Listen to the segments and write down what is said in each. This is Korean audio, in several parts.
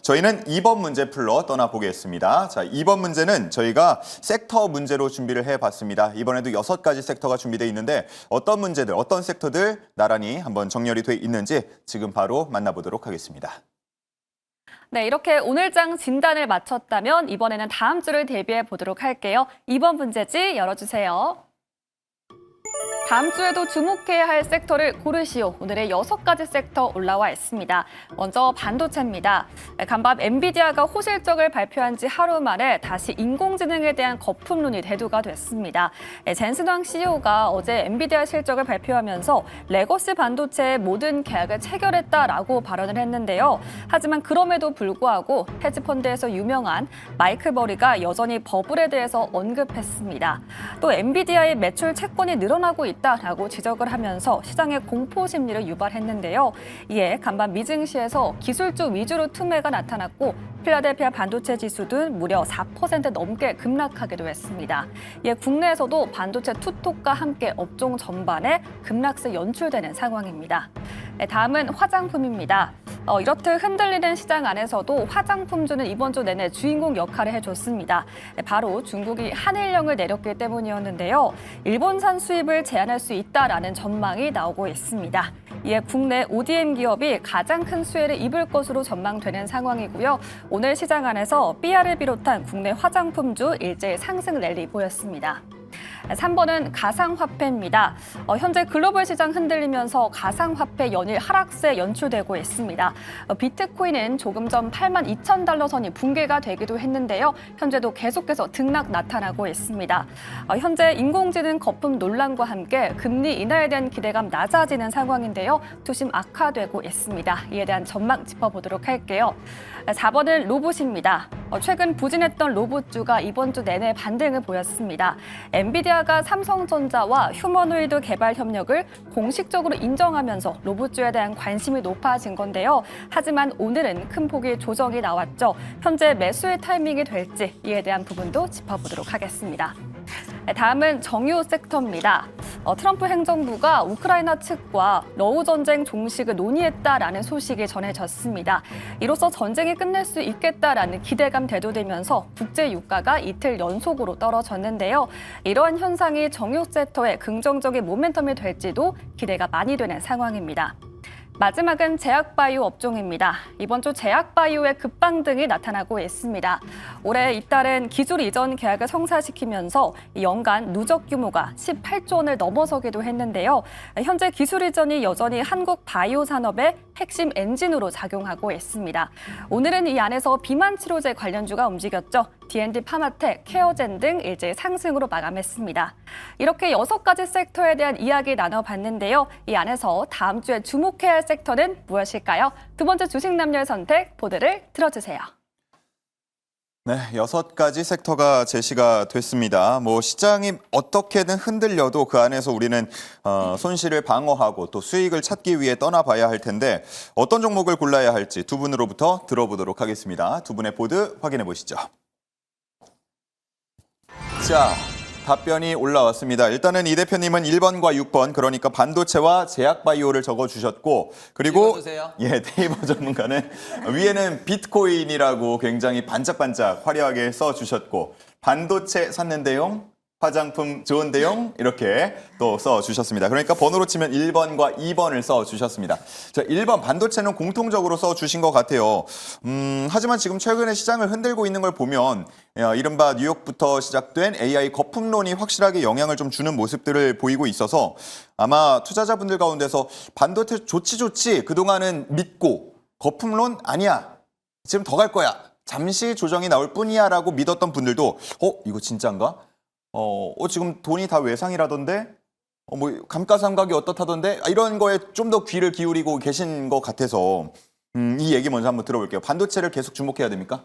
저희는 2번 문제 풀러 떠나보겠습니다. 자, 2번 문제는 저희가 섹터 문제로 준비를 해봤습니다. 이번에도 6가지 섹터가 준비되어 있는데 어떤 문제들, 어떤 섹터들 나란히 한번 정렬이 돼 있는지 지금 바로 만나보도록 하겠습니다. 네, 이렇게 오늘장 진단을 마쳤다면 이번에는 다음 주를 대비해 보도록 할게요. 2번 문제지 열어주세요. 다음 주에도 주목해야 할 섹터를 고르시오. 오늘의 6가지 섹터 올라와 있습니다. 먼저 반도체입니다. 간밤 엔비디아가 호실적을 발표한 지 하루 만에 다시 인공지능에 대한 거품론이 대두가 됐습니다. 젠슨 황 CEO가 어제 엔비디아 실적을 발표하면서 레거시 반도체의 모든 계약을 체결했다라고 발언을 했는데요. 하지만 그럼에도 불구하고 헤지펀드에서 유명한 마이클 버리가 여전히 버블에 대해서 언급했습니다. 또 엔비디아의 매출 채권이 늘어나고 있다라고 지적을 하면서 시장의 공포 심리를 유발했는데요. 이에 간밤 미증시에서 기술주 위주로 투매가 나타났고 필라델피아 반도체 지수도 무려 4% 넘게 급락하기도 했습니다. 이에 국내에서도 반도체 투톡과 함께 업종 전반에 급락세 연출되는 상황입니다. 다음은 화장품입니다. 이렇듯 흔들리는 시장 안에서도 화장품주는 이번 주 내내 주인공 역할을 해줬습니다. 바로 중국이 한일령을 내렸기 때문이었는데요. 일본산 수입을 제한할 수 있다라는 전망이 나오고 있습니다. 이에 국내 ODM 기업이 가장 큰 수혜를 입을 것으로 전망되는 상황이고요. 오늘 시장 안에서 삐아를 비롯한 국내 화장품주 일제히 상승 랠리 보였습니다. 3번은 가상화폐입니다. 현재 글로벌 시장 흔들리면서 가상화폐 연일 하락세 연출되고 있습니다. 비트코인은 조금 전 82,000달러 선이 붕괴가 되기도 했는데요. 현재도 계속해서 등락 나타나고 있습니다. 현재 인공지능 거품 논란과 함께 금리 인하에 대한 기대감 낮아지는 상황인데요. 투심 악화되고 있습니다. 이에 대한 전망 짚어보도록 할게요. 4번은 로봇입니다. 최근 부진했던 로봇주가 이번 주 내내 반등을 보였습니다. 엔비디아가 삼성전자와 휴머노이드 개발 협력을 공식적으로 인정하면서 로봇주에 대한 관심이 높아진 건데요. 하지만 오늘은 큰 폭의 조정이 나왔죠. 현재 매수의 타이밍이 될지 이에 대한 부분도 짚어보도록 하겠습니다. 다음은 정유 섹터입니다. 트럼프 행정부가 우크라이나 측과 러우 전쟁 종식을 논의했다라는 소식이 전해졌습니다. 이로써 전쟁이 끝낼 수 있겠다라는 기대감 대두되면서 국제 유가가 이틀 연속으로 떨어졌는데요. 이러한 현상이 정유 섹터의 긍정적인 모멘텀이 될지도 기대가 많이 되는 상황입니다. 마지막은 제약바이오 업종입니다. 이번 주 제약바이오의 급방등이 나타나고 있습니다. 올해 잇따른 기술 이전 계약을 성사시키면서 연간 누적 규모가 18조 원을 넘어서기도 했는데요. 현재 기술 이전이 여전히 한국 바이오 산업의 핵심 엔진으로 작용하고 있습니다. 오늘은 이 안에서 비만 치료제 관련주가 움직였죠. D&D 파마텍, 케어젠 등 일제히 상승으로 마감했습니다. 이렇게 6가지 섹터에 대한 이야기 나눠봤는데요. 이 안에서 다음 주에 주목해야 할 섹터는 무엇일까요? 두 번째 주식 남녀의 선택 보드를 들어주세요. 네, 6가지 섹터가 제시가 됐습니다. 시장이 어떻게든 흔들려도 그 안에서 우리는 손실을 방어하고 또 수익을 찾기 위해 떠나봐야 할 텐데 어떤 종목을 골라야 할지 두 분으로부터 들어보도록 하겠습니다. 두 분의 보드 확인해 보시죠. 자, 답변이 올라왔습니다. 일단은 이 대표님은 1번과 6번, 그러니까 반도체와 제약바이오를 적어주셨고, 그리고 테이버 전문가는 위에는 비트코인이라고 굉장히 반짝반짝 화려하게 써주셨고, 반도체 샀는데용, 화장품 좋은데용 이렇게 또 써주셨습니다. 그러니까 번호로 치면 1번과 2번을 써주셨습니다. 자, 1번 반도체는 공통적으로 써주신 것 같아요. 하지만 지금 최근에 시장을 흔들고 있는 걸 보면 이른바 뉴욕부터 시작된 AI 거품론이 확실하게 영향을 좀 주는 모습들을 보이고 있어서 아마 투자자분들 가운데서 반도체 좋지 그동안은 믿고 거품론 아니야 지금 더 갈 거야 잠시 조정이 나올 뿐이야 라고 믿었던 분들도 이거 진짜인가? 지금 돈이 다 외상이라던데? 감가상각이 어떻다던데? 이런 거에 좀 더 귀를 기울이고 계신 것 같아서 이 얘기 먼저 한번 들어볼게요. 반도체를 계속 주목해야 됩니까?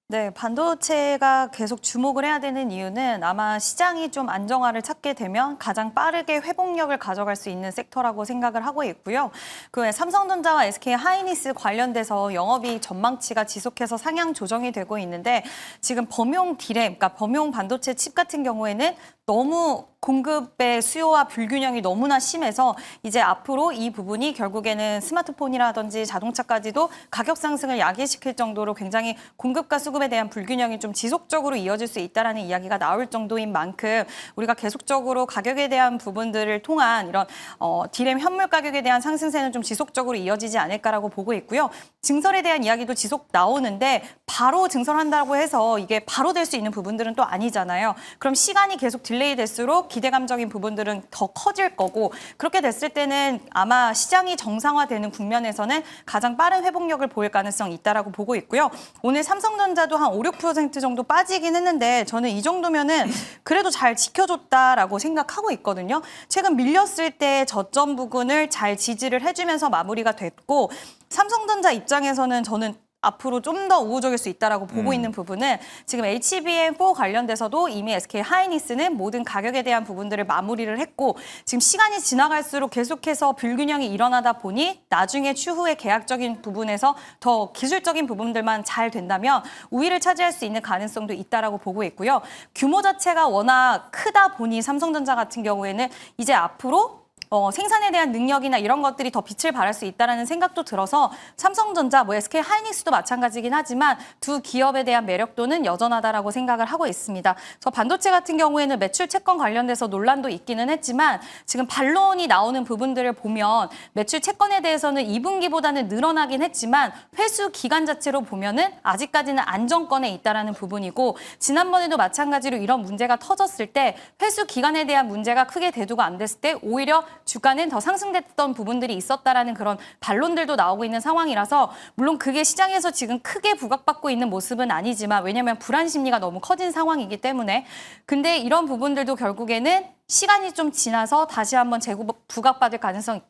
네, 반도체가 계속 주목을 해야 되는 이유는 아마 시장이 좀 안정화를 찾게 되면 가장 빠르게 회복력을 가져갈 수 있는 섹터라고 생각을 하고 있고요. 그 외에 삼성전자와 SK 하이닉스 관련돼서 영업이익 전망치가 지속해서 상향 조정이 되고 있는데 지금 범용 디램, 그러니까 범용 반도체 칩 같은 경우에는 너무 공급의 수요와 불균형이 너무나 심해서 이제 앞으로 이 부분이 결국에는 스마트폰이라든지 자동차까지도 가격 상승을 야기시킬 정도로 굉장히 공급과 수급에 대한 불균형이 좀 지속적으로 이어질 수 있다라는 이야기가 나올 정도인 만큼 우리가 계속적으로 가격에 대한 부분들을 통한 이런 디램 현물 가격에 대한 상승세는 좀 지속적으로 이어지지 않을까라고 보고 있고요. 증설에 대한 이야기도 지속 나오는데 바로 증설한다고 해서 이게 바로 될 수 있는 부분들은 또 아니잖아요. 그럼 시간이 계속 딜레이 될수록 기대감적인 부분들은 더 커질 거고 그렇게 됐을 때는 아마 시장이 정상화되는 국면에서는 가장 빠른 회복력을 보일 가능성이 있다라고 보고 있고요. 오늘 삼성전자도 한 5, 6% 정도 빠지긴 했는데 저는 이 정도면은 그래도 잘 지켜줬다라고 생각하고 있거든요. 최근 밀렸을 때 저점 부근을 잘 지지를 해주면서 마무리가 됐고 삼성전자 입장에서는 저는 앞으로 좀 더 우호적일 수 있다라고 보고 있는 부분은 지금 HBM4 관련돼서도 이미 SK 하이닉스는 모든 가격에 대한 부분들을 마무리를 했고 지금 시간이 지나갈수록 계속해서 불균형이 일어나다 보니 나중에 추후에 계약적인 부분에서 더 기술적인 부분들만 잘 된다면 우위를 차지할 수 있는 가능성도 있다라고 보고 있고요. 규모 자체가 워낙 크다 보니 삼성전자 같은 경우에는 이제 앞으로 생산에 대한 능력이나 이런 것들이 더 빛을 발할 수 있다는 생각도 들어서 삼성전자, SK 하이닉스도 마찬가지긴 하지만 두 기업에 대한 매력도는 여전하다라고 생각을 하고 있습니다. 저 반도체 같은 경우에는 매출 채권 관련돼서 논란도 있기는 했지만 지금 반론이 나오는 부분들을 보면 매출 채권에 대해서는 2분기보다는 늘어나긴 했지만 회수 기간 자체로 보면은 아직까지는 안정권에 있다라는 부분이고 지난번에도 마찬가지로 이런 문제가 터졌을 때 회수 기간에 대한 문제가 크게 대두가 안 됐을 때 오히려 주가는 더 상승됐던 부분들이 있었다라는 그런 반론들도 나오고 있는 상황이라서 물론 그게 시장에서 지금 크게 부각받고 있는 모습은 아니지만 왜냐하면 불안 심리가 너무 커진 상황이기 때문에 근데 이런 부분들도 결국에는 시간이 좀 지나서 다시 한번 부각받을 가능성이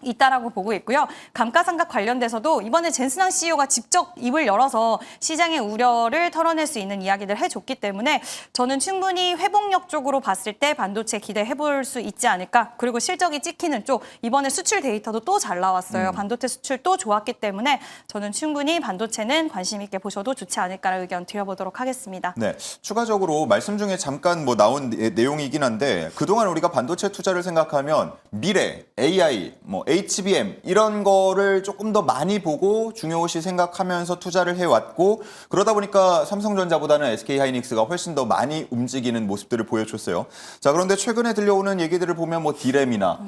있다라고 보고 있고요. 감가상각 관련돼서도 이번에 젠스낭 CEO가 직접 입을 열어서 시장의 우려를 털어낼 수 있는 이야기를 해줬기 때문에 저는 충분히 회복력 쪽으로 봤을 때 반도체 기대해볼 수 있지 않을까. 그리고 실적이 찍히는 쪽 이번에 수출 데이터도 또 잘 나왔어요. 반도체 수출 또 좋았기 때문에 저는 충분히 반도체는 관심 있게 보셔도 좋지 않을까라는 의견 드려보도록 하겠습니다. 네, 추가적으로 말씀 중에 잠깐 나온 내용이긴 한데 그동안 우리가 반도체 투자를 생각하면 미래, AI, HBM 이런 거를 조금 더 많이 보고 중요시 생각하면서 투자를 해왔고 그러다 보니까 삼성전자보다는 SK하이닉스가 훨씬 더 많이 움직이는 모습들을 보여줬어요. 자, 그런데 최근에 들려오는 얘기들을 보면 디램이나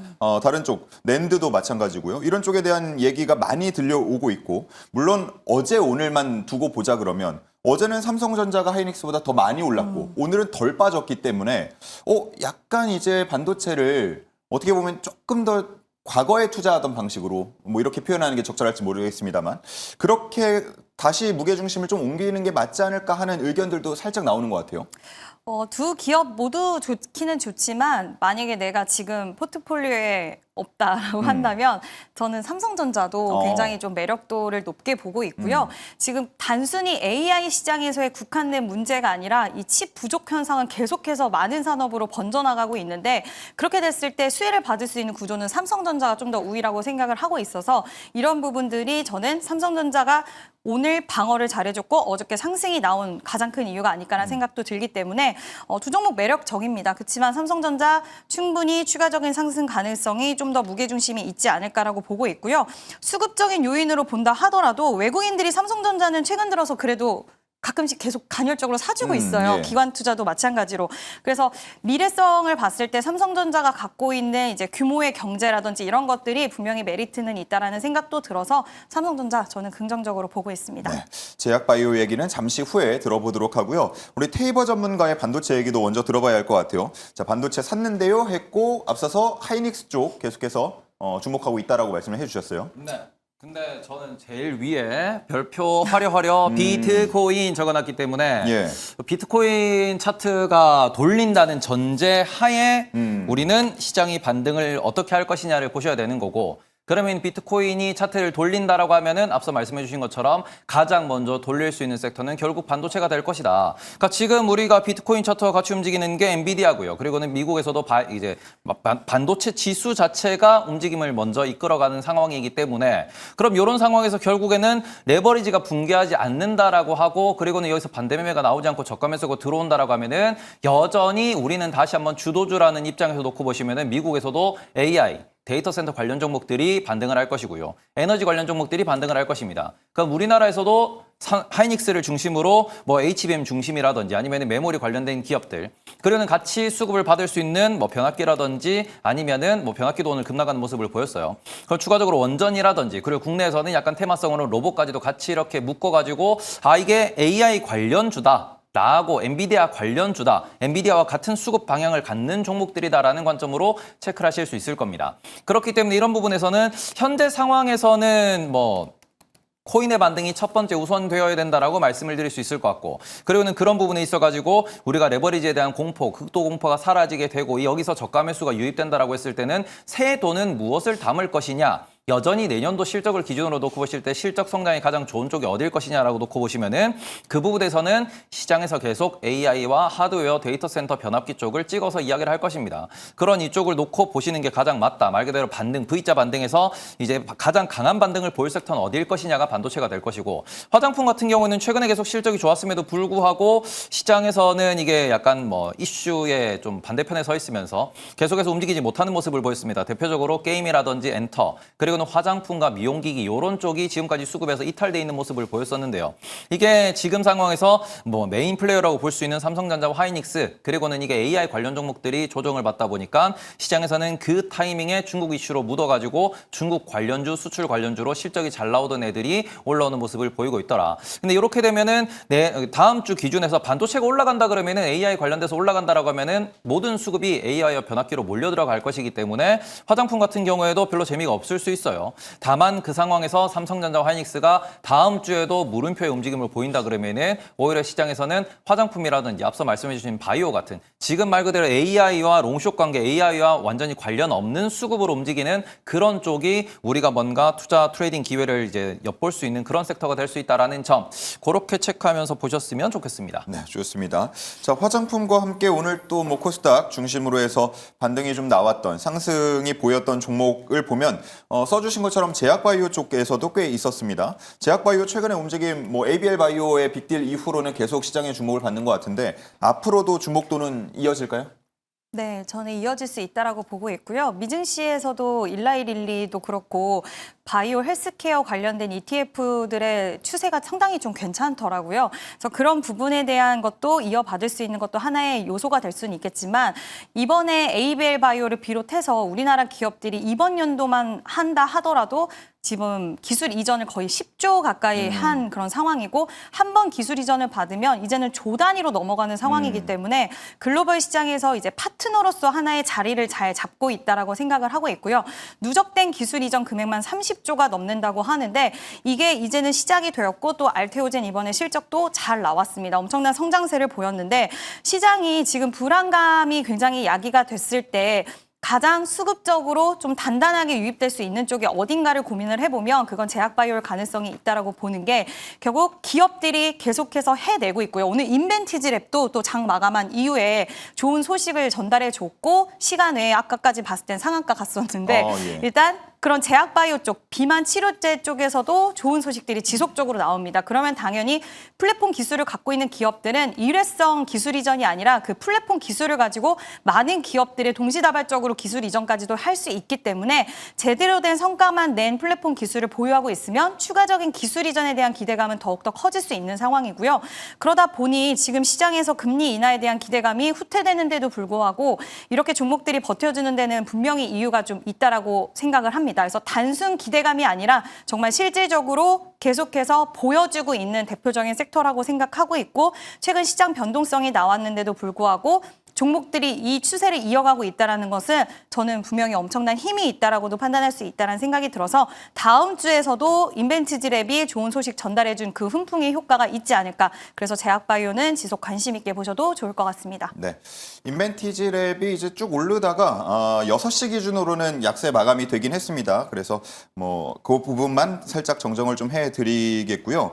다른 쪽 낸드도 마찬가지고요. 이런 쪽에 대한 얘기가 많이 들려오고 있고 물론 어제 오늘만 두고 보자 그러면 어제는 삼성전자가 하이닉스보다 더 많이 올랐고 오늘은 덜 빠졌기 때문에 약간 이제 반도체를 어떻게 보면 조금 더 과거에 투자하던 방식으로 이렇게 표현하는 게 적절할지 모르겠습니다만 그렇게 다시 무게중심을 좀 옮기는 게 맞지 않을까 하는 의견들도 살짝 나오는 것 같아요. 두 기업 모두 좋기는 좋지만 만약에 내가 지금 포트폴리오에 없다라고 한다면 저는 삼성전자도 굉장히 좀 매력도를 높게 보고 있고요. 지금 단순히 AI 시장에서의 국한된 문제가 아니라 이 칩 부족 현상은 계속해서 많은 산업으로 번져나가고 있는데 그렇게 됐을 때 수혜를 받을 수 있는 구조는 삼성전자가 좀 더 우위라고 생각을 하고 있어서 이런 부분들이 저는 삼성전자가 오늘 방어를 잘해줬고 어저께 상승이 나온 가장 큰 이유가 아닐까라는 생각도 들기 때문에 두 종목 매력적입니다. 그렇지만 삼성전자 충분히 추가적인 상승 가능성이 좀 더 무게중심이 있지 않을까라고 보고 있고요. 수급적인 요인으로 본다 하더라도 외국인들이 삼성전자는 최근 들어서 그래도 가끔씩 계속 간헐적으로 사주고 있어요. 예. 기관 투자도 마찬가지로. 그래서 미래성을 봤을 때 삼성전자가 갖고 있는 이제 규모의 경제라든지 이런 것들이 분명히 메리트는 있다라는 생각도 들어서 삼성전자 저는 긍정적으로 보고 있습니다. 네, 제약바이오 얘기는 잠시 후에 들어보도록 하고요. 우리 테이버 전문가의 반도체 얘기도 먼저 들어봐야 할 것 같아요. 자, 반도체 샀는데요 했고 앞서서 하이닉스 쪽 계속해서 주목하고 있다라고 말씀을 해주셨어요. 네. 근데 저는 제일 위에 별표 화려화려 비트코인 적어놨기 때문에 예. 비트코인 차트가 돌린다는 전제 하에 우리는 시장이 반등을 어떻게 할 것이냐를 보셔야 되는 거고 그러면 비트코인이 차트를 돌린다라고 하면은 앞서 말씀해 주신 것처럼 가장 먼저 돌릴 수 있는 섹터는 결국 반도체가 될 것이다. 그러니까 지금 우리가 비트코인 차트와 같이 움직이는 게 엔비디아고요. 그리고는 미국에서도 이제 반도체 지수 자체가 움직임을 먼저 이끌어가는 상황이기 때문에 그럼 이런 상황에서 결국에는 레버리지가 붕괴하지 않는다라고 하고 그리고는 여기서 반대 매매가 나오지 않고 저가 매수가 들어온다라고 하면은 여전히 우리는 다시 한번 주도주라는 입장에서 놓고 보시면은 미국에서도 AI 데이터 센터 관련 종목들이 반등을 할 것이고요. 에너지 관련 종목들이 반등을 할 것입니다. 그럼 우리나라에서도 하이닉스를 중심으로 뭐 HBM 중심이라든지 아니면 메모리 관련된 기업들 그리고는 같이 수급을 받을 수 있는 뭐 변압기라든지 아니면은 뭐 변압기도 오늘 급락하는 모습을 보였어요. 그럼 추가적으로 원전이라든지 그리고 국내에서는 약간 테마성으로 로봇까지도 같이 이렇게 묶어가지고 이게 AI 관련주다. 라고 엔비디아 관련주다. 엔비디아와 같은 수급 방향을 갖는 종목들이다라는 관점으로 체크를 하실 수 있을 겁니다. 그렇기 때문에 이런 부분에서는 현재 상황에서는 뭐 코인의 반등이 첫 번째 우선되어야 된다라고 말씀을 드릴 수 있을 것 같고 그리고는 그런 부분에 있어가지고 우리가 레버리지에 대한 공포, 극도 공포가 사라지게 되고 여기서 저가 매수가 유입된다라고 했을 때는 새 돈은 무엇을 담을 것이냐 여전히 내년도 실적을 기준으로 놓고 보실 때 실적 성장이 가장 좋은 쪽이 어딜 것이냐라고 놓고 보시면은 그 부분에서는 시장에서 계속 AI와 하드웨어 데이터 센터 변압기 쪽을 찍어서 이야기를 할 것입니다. 그런 이쪽을 놓고 보시는 게 가장 맞다. 말 그대로 반등, V자 반등에서 이제 가장 강한 반등을 보일 섹터는 어디일 것이냐가 반도체가 될 것이고 화장품 같은 경우는 최근에 계속 실적이 좋았음에도 불구하고 시장에서는 이게 약간 뭐 이슈에 좀 반대편에 서 있으면서 계속해서 움직이지 못하는 모습을 보였습니다. 대표적으로 게임이라든지 엔터 그리고 화장품과 미용기기 이런 쪽이 지금까지 수급에서 이탈돼 있는 모습을 보였었는데요. 이게 지금 상황에서 뭐 메인 플레이어라고 볼 수 있는 삼성전자와 하이닉스 그리고는 이게 AI 관련 종목들이 조정을 받다 보니까 시장에서는 그 타이밍에 중국 이슈로 묻어가지고 중국 관련주, 수출 관련주로 실적이 잘 나오던 애들이 올라오는 모습을 보이고 있더라. 근데 이렇게 되면은 다음 주 기준에서 반도체가 올라간다 그러면은 AI 관련돼서 올라간다라고 하면은 모든 수급이 AI와 변압기로 몰려 들어갈 것이기 때문에 화장품 같은 경우에도 별로 재미가 없을 수 있어요. 다만 그 상황에서 삼성전자와 하이닉스가 다음 주에도 물음표의 움직임을 보인다 그러면은 오히려 시장에서는 화장품이라든지 앞서 말씀해 주신 바이오 같은 지금 말 그대로 AI와 롱숏 관계, AI와 완전히 관련 없는 수급으로 움직이는 그런 쪽이 우리가 뭔가 투자 트레이딩 기회를 이제 엿볼 수 있는 그런 섹터가 될 수 있다라는 점 그렇게 체크하면서 보셨으면 좋겠습니다. 네, 좋습니다. 자, 화장품과 함께 오늘 또 뭐 코스닥 중심으로 해서 반등이 좀 나왔던 상승이 보였던 종목을 보면 써주신 것처럼 제약바이오 쪽에서도 꽤 있었습니다. 제약바이오 최근에 움직임 뭐 ABL 바이오의 빅딜 이후로는 계속 시장의 주목을 받는 것 같은데 앞으로도 주목도는 이어질까요? 네, 저는 이어질 수 있다라고 보고 있고요. 미증시에서도 일라이릴리도 그렇고 바이오 헬스케어 관련된 ETF들의 추세가 상당히 좀 괜찮더라고요. 그래서 그런 부분에 대한 것도 이어받을 수 있는 것도 하나의 요소가 될 수는 있겠지만 이번에 ABL 바이오를 비롯해서 우리나라 기업들이 이번 연도만 한다 하더라도 지금 기술 이전을 거의 10조 가까이 한 그런 상황이고 한 번 기술 이전을 받으면 이제는 조 단위로 넘어가는 상황이기 때문에 글로벌 시장에서 이제 파트너로서 하나의 자리를 잘 잡고 있다라고 생각을 하고 있고요. 누적된 기술 이전 금액만 30조가 넘는다고 하는데 이게 이제는 시작이 되었고 또 알테오젠 이번에 실적도 잘 나왔습니다. 엄청난 성장세를 보였는데 시장이 지금 불안감이 굉장히 야기가 됐을 때 가장 수급적으로 좀 단단하게 유입될 수 있는 쪽이 어딘가를 고민을 해보면 그건 제약바이오일 가능성이 있다라고 보는 게 결국 기업들이 계속해서 해내고 있고요. 오늘 인벤티지 랩도 또 장 마감한 이후에 좋은 소식을 전달해 줬고 시간 외에 아까까지 봤을 땐 상한가 갔었는데 예. 일단 그런 제약바이오 쪽, 비만 치료제 쪽에서도 좋은 소식들이 지속적으로 나옵니다. 그러면 당연히 플랫폼 기술을 갖고 있는 기업들은 일회성 기술 이전이 아니라 그 플랫폼 기술을 가지고 많은 기업들의 동시다발적으로 기술 이전까지도 할 수 있기 때문에 제대로 된 성과만 낸 플랫폼 기술을 보유하고 있으면 추가적인 기술 이전에 대한 기대감은 더욱더 커질 수 있는 상황이고요. 그러다 보니 지금 시장에서 금리 인하에 대한 기대감이 후퇴되는데도 불구하고 이렇게 종목들이 버텨주는 데는 분명히 이유가 좀 있다라고 생각을 합니다. 그래서 단순 기대감이 아니라 정말 실질적으로 계속해서 보여주고 있는 대표적인 섹터라고 생각하고 있고 최근 시장 변동성이 나왔는데도 불구하고 종목들이 이 추세를 이어가고 있다는 것은 저는 분명히 엄청난 힘이 있다라고도 판단할 수 있다는 생각이 들어서 다음 주에서도 인벤티지랩이 좋은 소식 전달해준 그 훈풍의 효과가 있지 않을까. 그래서 제약바이오는 지속 관심 있게 보셔도 좋을 것 같습니다. 네, 인벤티지랩이 이제 쭉 오르다가 6시 기준으로는 약세 마감이 되긴 했습니다. 그래서 뭐 그 부분만 살짝 정정을 좀 해드리겠고요.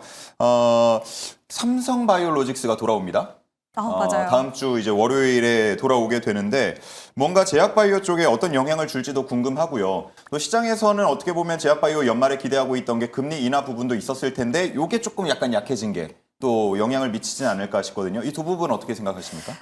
삼성바이오로직스가 돌아옵니다. 맞아요. 다음 주 이제 월요일에 돌아오게 되는데 뭔가 제약바이오 쪽에 어떤 영향을 줄지도 궁금하고요. 또 시장에서는 어떻게 보면 제약바이오 연말에 기대하고 있던 게 금리 인하 부분도 있었을 텐데 이게 조금 약간 약해진 게 또 영향을 미치진 않을까 싶거든요. 이 두 부분 어떻게 생각하십니까?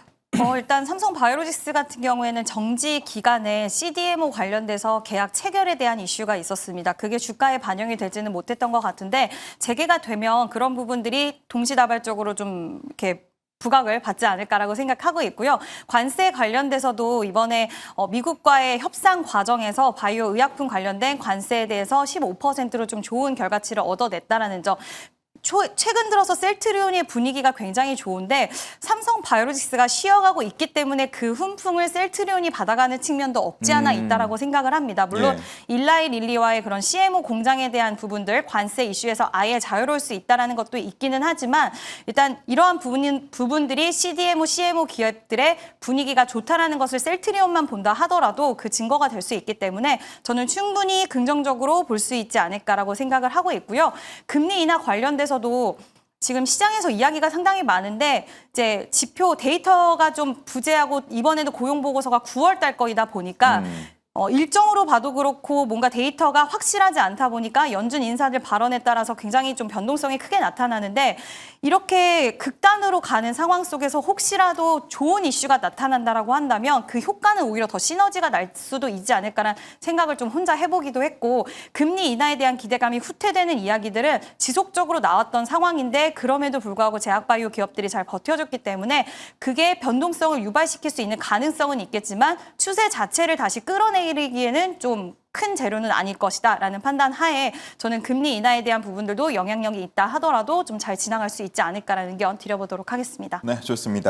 일단 삼성바이오로직스 같은 경우에는 정지 기간에 CDMO 관련돼서 계약 체결에 대한 이슈가 있었습니다. 그게 주가에 반영이 되지는 못했던 것 같은데 재개가 되면 그런 부분들이 동시다발적으로 좀 이렇게 부각을 받지 않을까라고 생각하고 있고요. 관세 관련돼서도 이번에 미국과의 협상 과정에서 바이오 의약품 관련된 관세에 대해서 15%로 좀 좋은 결과치를 얻어냈다라는 점. 최근 들어서 셀트리온의 분위기가 굉장히 좋은데 삼성바이오로직스가 쉬어가고 있기 때문에 그 훈풍을 셀트리온이 받아가는 측면도 없지 않아 있다라고 생각을 합니다. 물론 일라이 릴리와의 그런 CMO 공장에 대한 부분들 관세 이슈에서 아예 자유로울 수 있다라는 것도 있기는 하지만 일단 이러한 부분들이 CDMO, CMO 기업들의 분위기가 좋다라는 것을 셀트리온만 본다 하더라도 그 증거가 될 수 있기 때문에 저는 충분히 긍정적으로 볼 수 있지 않을까라고 생각을 하고 있고요. 금리 인하 관련돼서도 지금 시장에서 이야기가 상당히 많은데 이제 지표 데이터가 좀 부재하고 이번에도 고용 보고서가 9월 달 거이다 보니까 일정으로 봐도 그렇고 뭔가 데이터가 확실하지 않다 보니까 연준 인사들 발언에 따라서 굉장히 좀 변동성이 크게 나타나는데 이렇게 극단으로 가는 상황 속에서 혹시라도 좋은 이슈가 나타난다라고 한다면 그 효과는 오히려 더 시너지가 날 수도 있지 않을까라는 생각을 좀 혼자 해보기도 했고 금리 인하에 대한 기대감이 후퇴되는 이야기들은 지속적으로 나왔던 상황인데 그럼에도 불구하고 제약바이오 기업들이 잘 버텨줬기 때문에 그게 변동성을 유발시킬 수 있는 가능성은 있겠지만 추세 자체를 다시 끌어내리기에는 좀 큰 재료는 아닐 것이다라는 판단 하에 저는 금리 인하에 대한 부분들도 영향력이 있다 하더라도 좀 잘 지나갈 수 있지 않을까라는 의견 드려보도록 하겠습니다. 네, 좋습니다.